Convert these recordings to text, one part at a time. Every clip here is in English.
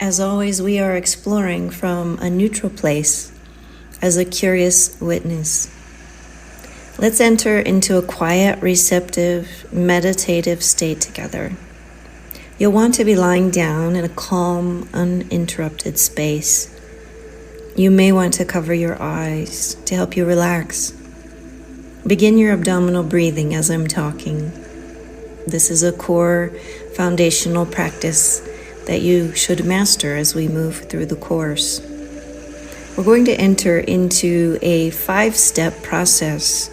As always, we are exploring from a neutral place as a curious witness. Let's enter into a quiet, receptive, meditative state together. You'll want to be lying down in a calm, uninterrupted space. You may want to cover your eyes to help you relax. Begin your abdominal breathing as I'm talking. This is a core foundational practice that you should master as we move through the course. We're going to enter into a 5-step process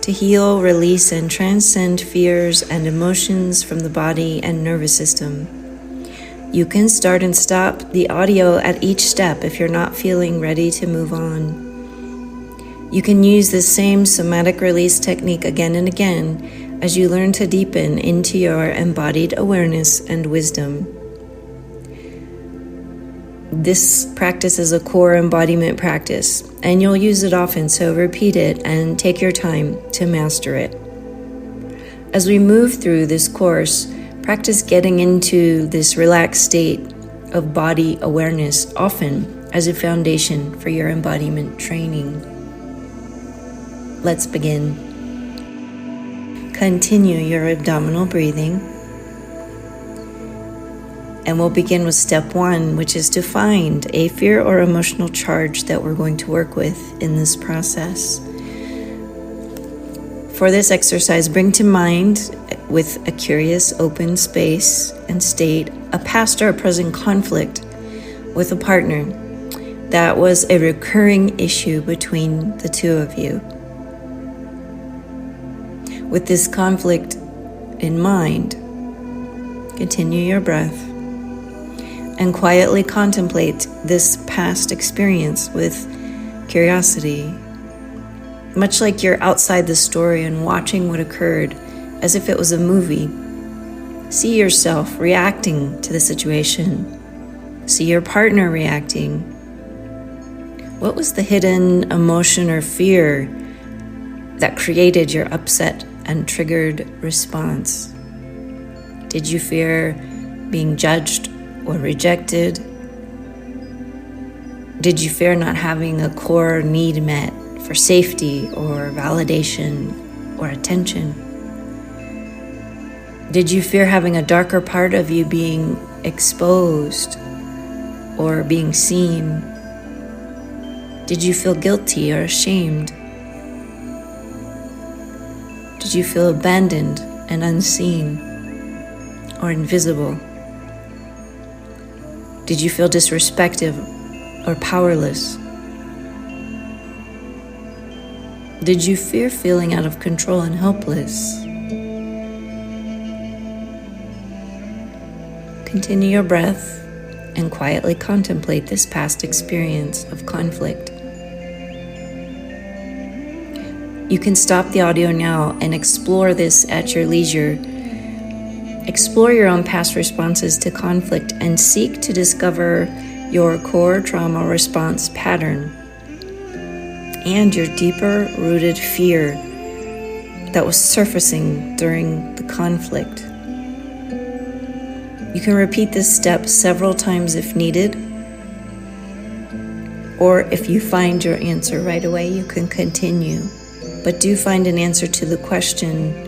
to heal, release, and transcend fears and emotions from the body and nervous system. You can start and stop the audio at each step if you're not feeling ready to move on. You can use the same somatic release technique again and again as you learn to deepen into your embodied awareness and wisdom. This practice is a core embodiment practice, and you'll use it often, so repeat it and take your time to master it. As we move through this course, practice getting into this relaxed state of body awareness, often as a foundation for your embodiment training. Let's begin. Continue your abdominal breathing. And we'll begin with step 1, which is to find a fear or emotional charge that we're going to work with in this process. For this exercise, bring to mind, with a curious, open space and state, a past or a present conflict with a partner that was a recurring issue between the two of you. With this conflict in mind, continue your breath and quietly contemplate this past experience with curiosity, much like you're outside the story and watching what occurred as if it was a movie. See yourself reacting to the situation. See your partner reacting. What was the hidden emotion or fear that created your upset and triggered response? Did you fear being judged or rejected? Did you fear not having a core need met for safety or validation or attention? Did you fear having a darker part of you being exposed or being seen? Did you feel guilty or ashamed? Did you feel abandoned and unseen or invisible? Did you feel disrespected or powerless? Did you fear feeling out of control and helpless? Continue your breath and quietly contemplate this past experience of conflict. You can stop the audio now and explore this at your leisure. Explore your own past responses to conflict and seek to discover your core trauma response pattern and your deeper rooted fear that was surfacing during the conflict. You can repeat this step several times if needed, or if you find your answer right away, you can continue. But do find an answer to the question,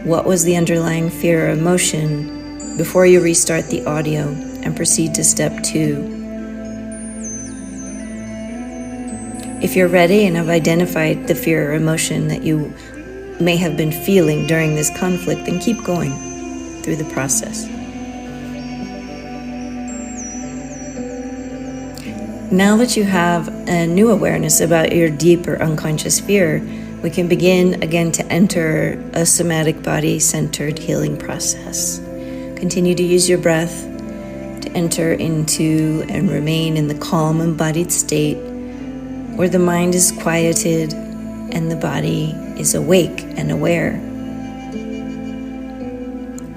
what was the underlying fear or emotion, before you restart the audio and proceed to step 2. If you're ready and have identified the fear or emotion that you may have been feeling during this conflict, then keep going through the process. Now that you have a new awareness about your deeper unconscious fear, we can begin again to enter a somatic body-centered healing process. Continue to use your breath to enter into and remain in the calm embodied state where the mind is quieted and the body is awake and aware.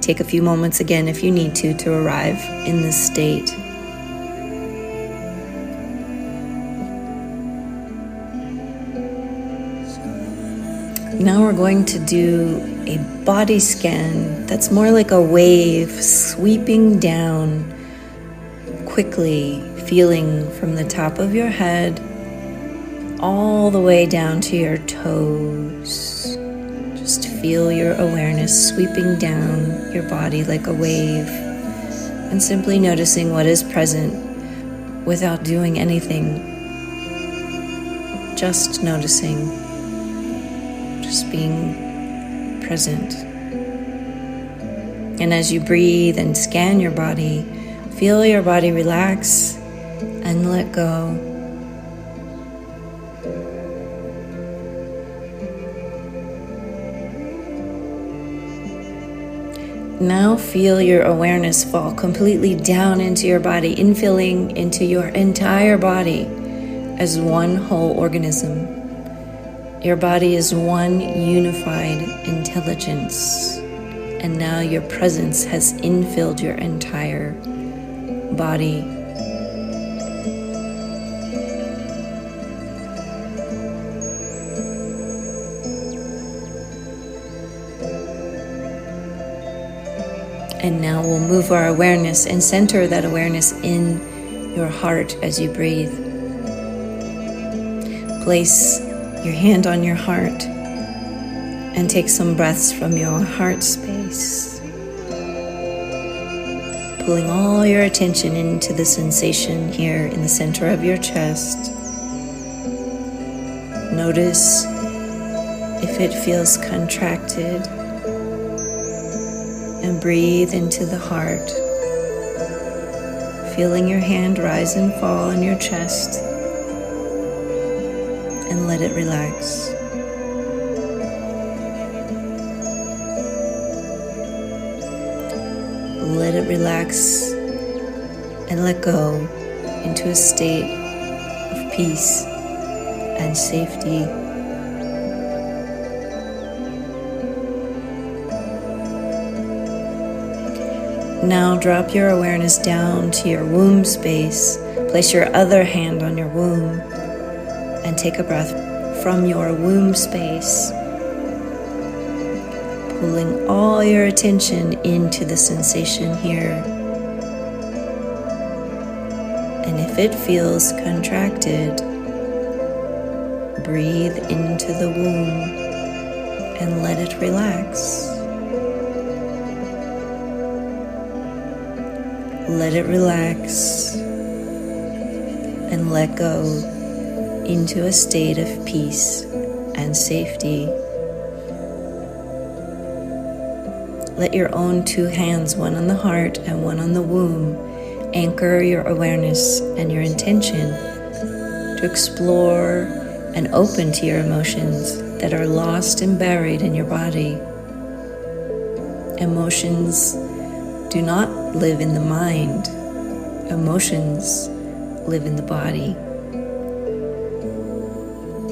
Take a few moments again if you need to arrive in this state. Now we're going to do a body scan that's more like a wave sweeping down quickly feeling from the top of your head all the way down to your toes. Just feel your awareness sweeping down your body like a wave, and simply noticing what is present without doing anything. Just noticing, just being present. And as you breathe and scan your body, feel your body relax and let go. Now feel your awareness fall completely down into your body, infilling into your entire body as one whole organism. Your body is one unified intelligence, and now your presence has infilled your entire body. And now we'll move our awareness and center that awareness in your heart as you breathe. Place your hand on your heart and take some breaths from your heart space, pulling all your attention into the sensation here in the center of your chest. Notice if it feels contracted, and breathe into the heart, feeling your hand rise and fall on your chest, and let it relax. Let it relax and let go into a state of peace and safety. Now drop your awareness down to your womb space. Place your other hand on your womb and take a breath from your womb space, pulling all your attention into the sensation here. And if it feels contracted, breathe into the womb and let it relax. Let it relax and let go into a state of peace and safety. Let your own two hands, one on the heart and one on the womb, anchor your awareness and your intention to explore and open to your emotions that are lost and buried in your body. Emotions do not live in the mind. Emotions live in the body.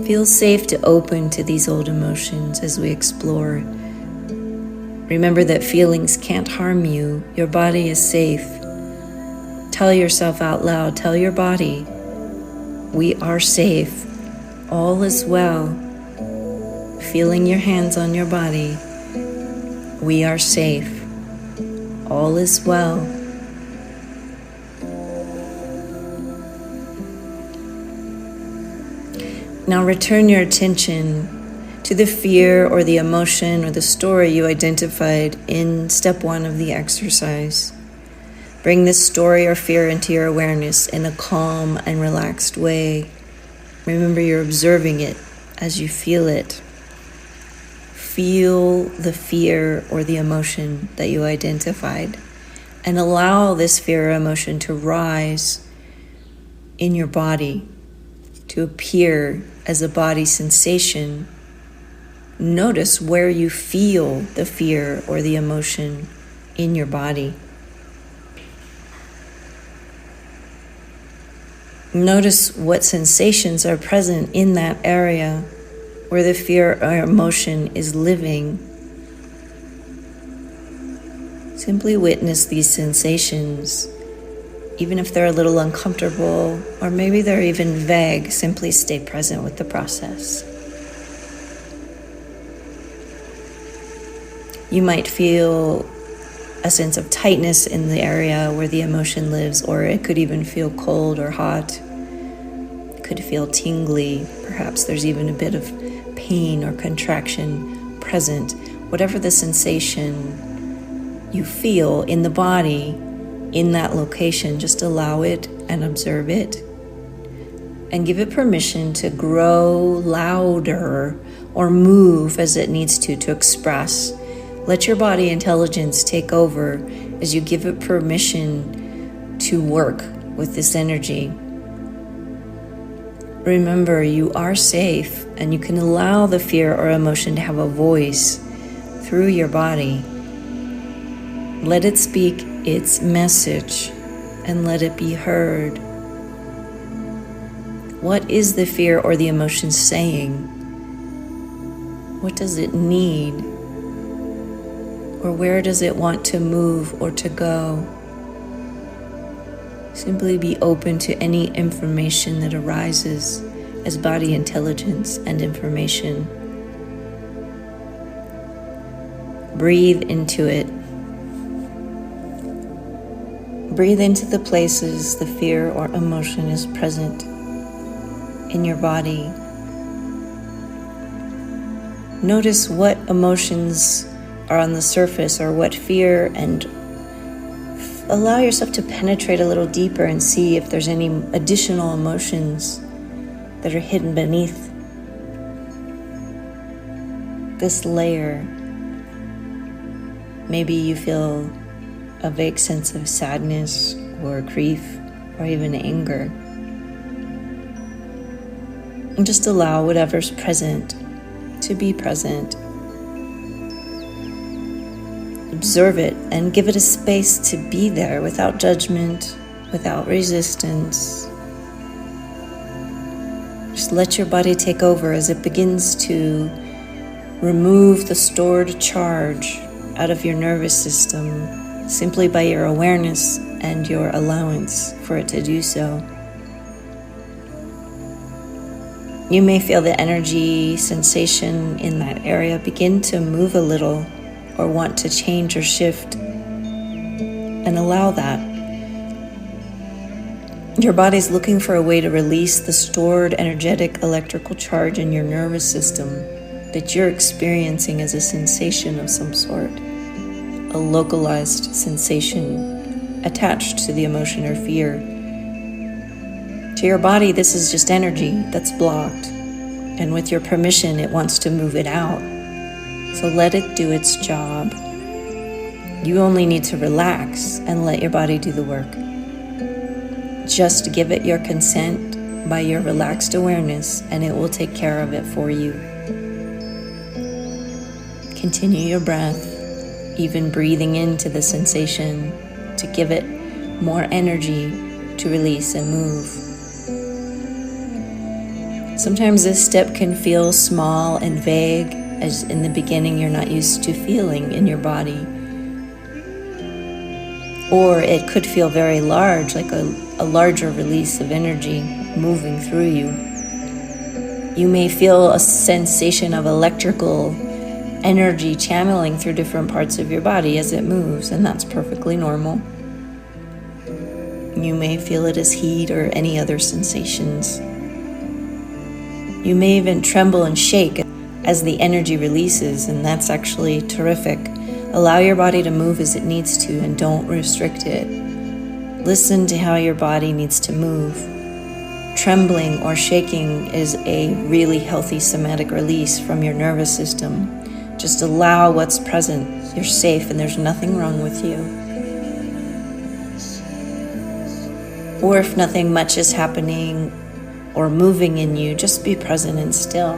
Feel safe to open to these old emotions as we explore. Remember that feelings can't harm you. Your body is safe. Tell yourself out loud, tell your body, we are safe. All is well. Feeling your hands on your body, we are safe. All is well. Now return your attention to the fear or the emotion or the story you identified in step 1 of the exercise. Bring this story or fear into your awareness in a calm and relaxed way. Remember, you're observing it as you feel it. Feel the fear or the emotion that you identified, and allow this fear or emotion to rise in your body, to appear as a body sensation. Notice where you feel the fear or the emotion in your body. Notice what sensations are present in that area where the fear or emotion is living. Simply witness these sensations. Even if they're a little uncomfortable, or maybe they're even vague, simply stay present with the process. You might feel a sense of tightness in the area where the emotion lives, or it could even feel cold or hot. It could feel tingly. Perhaps there's even a bit of pain or contraction present. Whatever the sensation you feel in the body, in that location, just allow it and observe it. And give it permission to grow louder or move as it needs to express. Let your body intelligence take over as you give it permission to work with this energy. Remember, you are safe, and you can allow the fear or emotion to have a voice through your body. Let it speak its message and let it be heard. What is the fear or the emotion saying? What does it need? Or where does it want to move or to go? Simply be open to any information that arises as body intelligence and information. Breathe into it. Breathe into the places the fear or emotion is present in your body. Notice what emotions are on the surface or what fear, and allow yourself to penetrate a little deeper and see if there's any additional emotions that are hidden beneath this layer. Maybe you feel a vague sense of sadness or grief or even anger. And just allow whatever's present to be present. Observe it and give it a space to be there without judgment, without resistance. Just let your body take over as it begins to remove the stored charge out of your nervous system simply by your awareness and your allowance for it to do so. You may feel the energy sensation in that area begin to move a little or want to change or shift, and allow that. Your body's looking for a way to release the stored energetic electrical charge in your nervous system that you're experiencing as a sensation of some sort, a localized sensation attached to the emotion or fear. To your body, this is just energy that's blocked, and with your permission, it wants to move it out. So let it do its job. You only need to relax and let your body do the work. Just give it your consent by your relaxed awareness, and it will take care of it for you. Continue your breath, even breathing into the sensation to give it more energy to release and move. Sometimes this step can feel small and vague, as in the beginning you're not used to feeling in your body. Or it could feel very large, like a larger release of energy moving through you. You may feel a sensation of electrical energy channeling through different parts of your body as it moves, and that's perfectly normal. You may feel it as heat or any other sensations. You may even tremble and shake as the energy releases, and that's actually terrific. Allow your body to move as it needs to and don't restrict it. Listen to how your body needs to move. Trembling or shaking is a really healthy somatic release from your nervous system. Just allow what's present. You're safe and there's nothing wrong with you. Or if nothing much is happening or moving in you, just be present and still.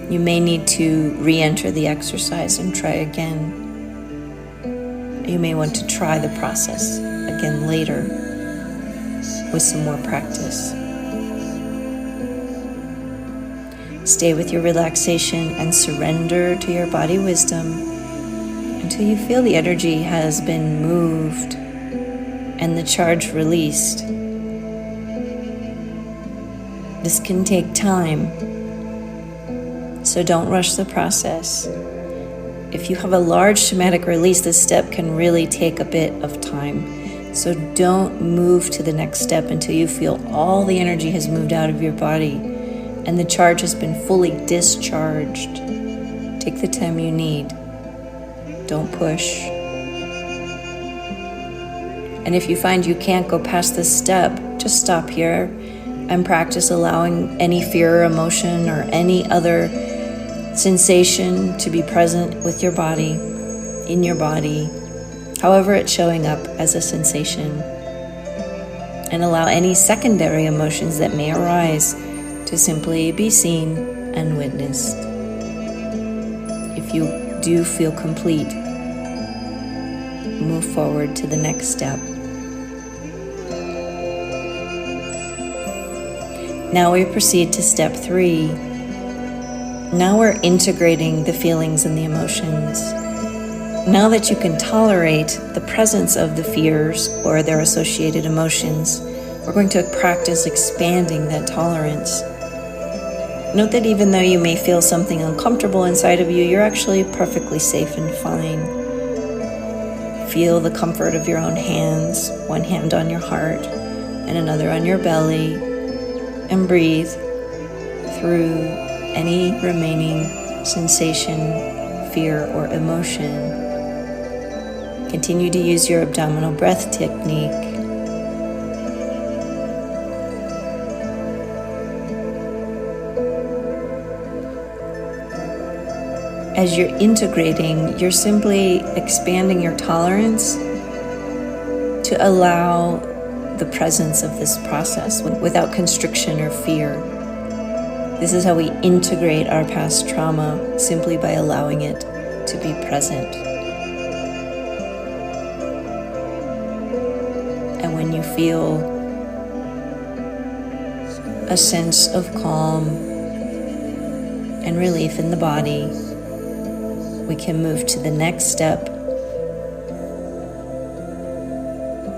You may need to re-enter the exercise and try again. You may want to try the process again later with some more practice. Stay with your relaxation and surrender to your body wisdom until you feel the energy has been moved and the charge released. This can take time, so don't rush the process. if you have a large somatic release, this step can really take a bit of time. So don't move to the next step until you feel all the energy has moved out of your body and the charge has been fully discharged. Take the time you need. Don't push. And if you find you can't go past this step, just stop here and practice allowing any fear or emotion or any other sensation to be present with your body, in your body, however it's showing up as a sensation. And allow any secondary emotions that may arise to simply be seen and witnessed. If you do feel complete, move forward to the next step. Now we proceed to step 3. Now we're integrating the feelings and the emotions. Now that you can tolerate the presence of the fears or their associated emotions, we're going to practice expanding that tolerance. Note that even though you may feel something uncomfortable inside of you, you're actually perfectly safe and fine. Feel the comfort of your own hands, one hand on your heart and another on your belly, and breathe through any remaining sensation, fear, or emotion. Continue to use your abdominal breath technique. As you're integrating, you're simply expanding your tolerance to allow the presence of this process without constriction or fear. This is how we integrate our past trauma, simply by allowing it to be present. And when you feel a sense of calm and relief in the body, we can move to the next step.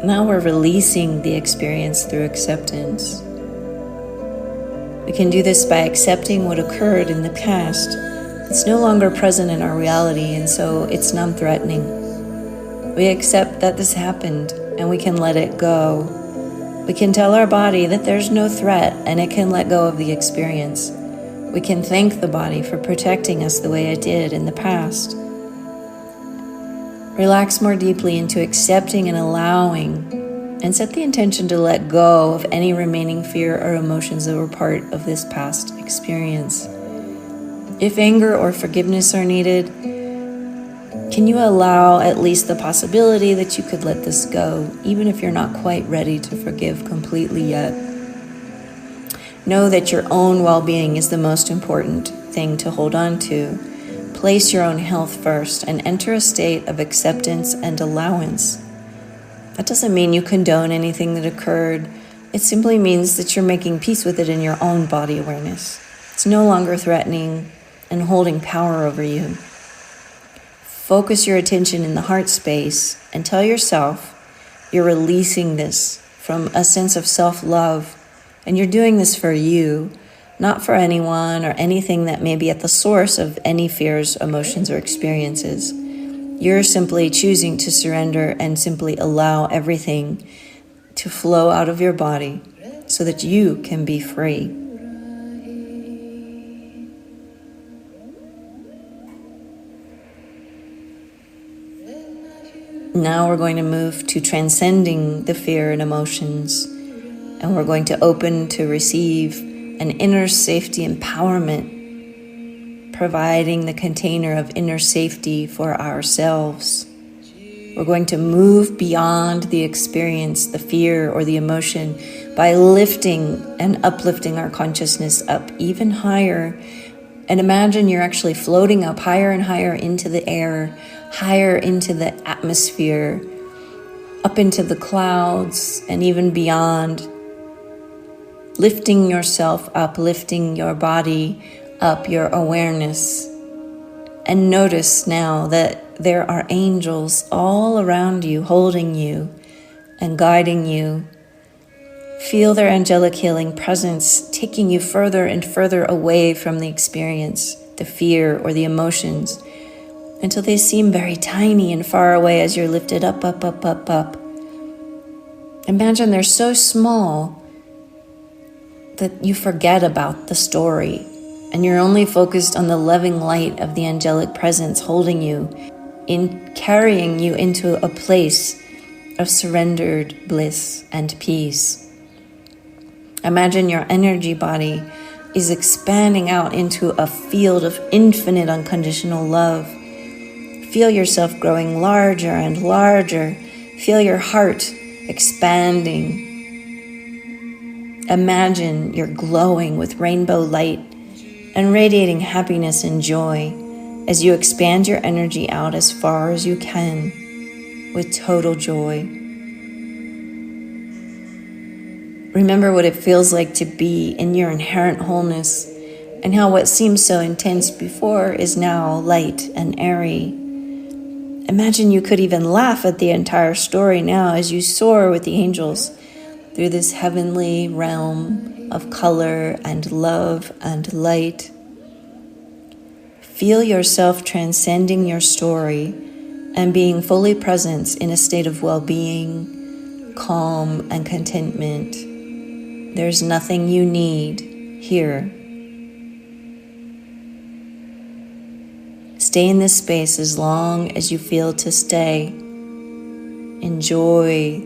Now we're releasing the experience through acceptance. We can do this by accepting what occurred in the past. It's no longer present in our reality, and so it's non-threatening. We accept that this happened, and we can let it go. We can tell our body that there's no threat, and it can let go of the experience. We can thank the body for protecting us the way it did in the past. Relax more deeply into accepting and allowing, and set the intention to let go of any remaining fear or emotions that were part of this past experience. If anger or forgiveness are needed, can you allow at least the possibility that you could let this go, even if you're not quite ready to forgive completely yet? Know that your own well-being is the most important thing to hold on to. Place your own health first and enter a state of acceptance and allowance. That doesn't mean you condone anything that occurred. It simply means that you're making peace with it in your own body awareness. It's no longer threatening and holding power over you. Focus your attention in the heart space and tell yourself you're releasing this from a sense of self-love, and you're doing this for you, not for anyone or anything that may be at the source of any fears, emotions, or experiences. You're simply choosing to surrender and simply allow everything to flow out of your body so that you can be free. Now we're going to move to transcending the fear and emotions, and we're going to open to receive an inner safety empowerment, providing the container of inner safety for ourselves. We're going to move beyond the experience, the fear, or the emotion by lifting and uplifting our consciousness up even higher. And imagine you're actually floating up higher and higher into the air, higher into the atmosphere, up into the clouds, and even beyond. Lifting yourself up, lifting your body up, your awareness. And notice now that there are angels all around you, holding you and guiding you. Feel their angelic healing presence taking you further and further away from the experience, the fear, or the emotions. until they seem very tiny and far away as you're lifted up, up, up, up, up. Imagine they're so small that you forget about the story and you're only focused on the loving light of the angelic presence holding you, in carrying you into a place of surrendered bliss and peace. Imagine your energy body is expanding out into a field of infinite unconditional love. Feel yourself growing larger and larger. Feel your heart expanding. Imagine you're glowing with rainbow light and radiating happiness and joy as you expand your energy out as far as you can with total joy. Remember what it feels like to be in your inherent wholeness and how what seemed so intense before is now light and airy. Imagine you could even laugh at the entire story now as you soar with the angels through this heavenly realm of color and love and light. Feel yourself transcending your story and being fully present in a state of well-being, calm, and contentment. There's nothing you need here. Stay in this space as long as you feel to stay. Enjoy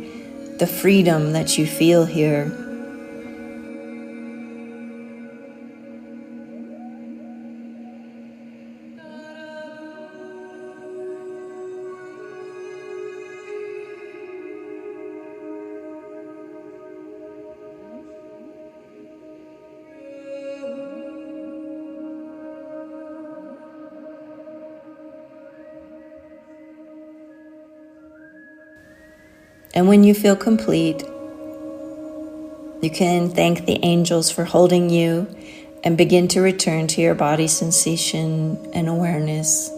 the freedom that you feel here. And when you feel complete, you can thank the angels for holding you and begin to return to your body sensation and awareness.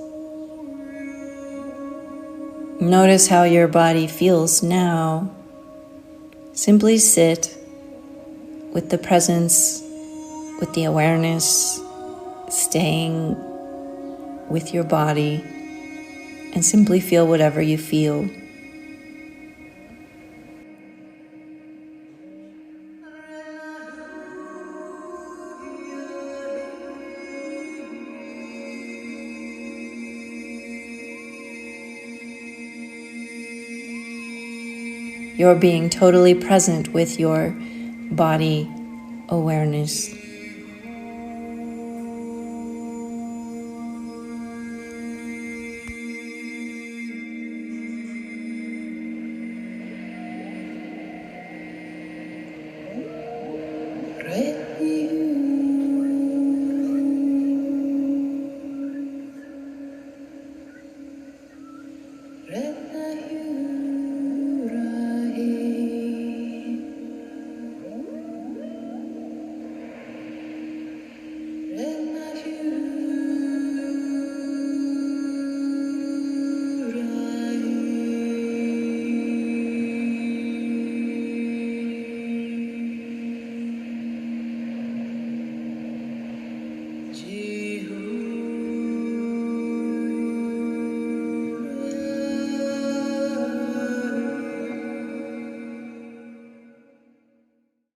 Notice how your body feels now. Simply sit with the presence, with the awareness, staying with your body, and simply feel whatever you feel. You're being totally present with your body awareness.